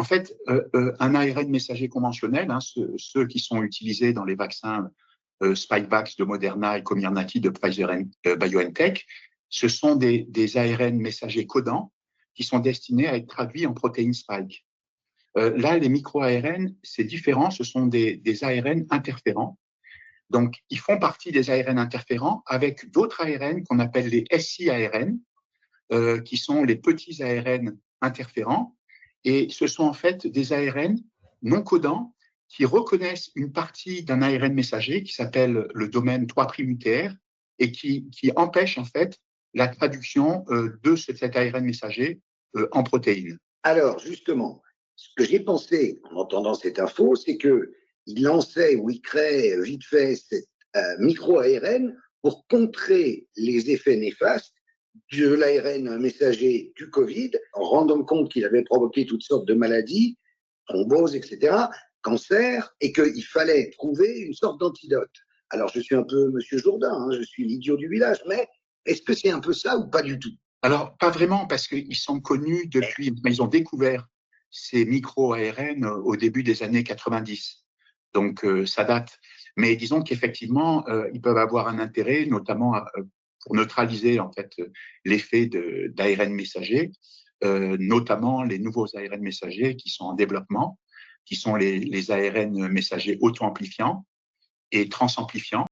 En fait, un ARN messager conventionnel, hein, ceux qui sont utilisés dans les vaccins Spikevax de Moderna et Comirnaty de Pfizer BioNTech, ce sont des ARN messagers codants qui sont destinés à être traduits en protéines spike. Là, les micro-ARN, c'est différent, ce sont des ARN interférents. Donc, ils font partie des ARN interférents avec d'autres ARN qu'on appelle les SI-ARN, qui sont les petits ARN interférents. Et ce sont en fait des ARN non codants qui reconnaissent une partie d'un ARN messager qui s'appelle le domaine 3' UTR et qui empêche en fait la traduction de cet ARN messager en protéines. Alors, justement, ce que j'ai pensé en entendant cette info, c'est qu'il lançait ou il créait vite fait cette micro-ARN pour contrer les effets néfastes de l'ARN messager du Covid, en rendant compte qu'il avait provoqué toutes sortes de maladies, thrombose, etc., cancer, et qu'il fallait trouver une sorte d'antidote. Alors, je suis un peu Monsieur Jourdain, hein, je suis l'idiot du village, mais est-ce que c'est un peu ça ou pas du tout? Alors, pas vraiment, parce qu'ils sont connus depuis, ils ont découvert ces micro-ARN au début des années 90. Donc, ça date. Mais disons qu'effectivement, ils peuvent avoir un intérêt, notamment pour neutraliser en fait l'effet d'ARN messager, notamment les nouveaux ARN messagers qui sont en développement, qui sont les ARN messagers auto-amplifiants et transamplifiants.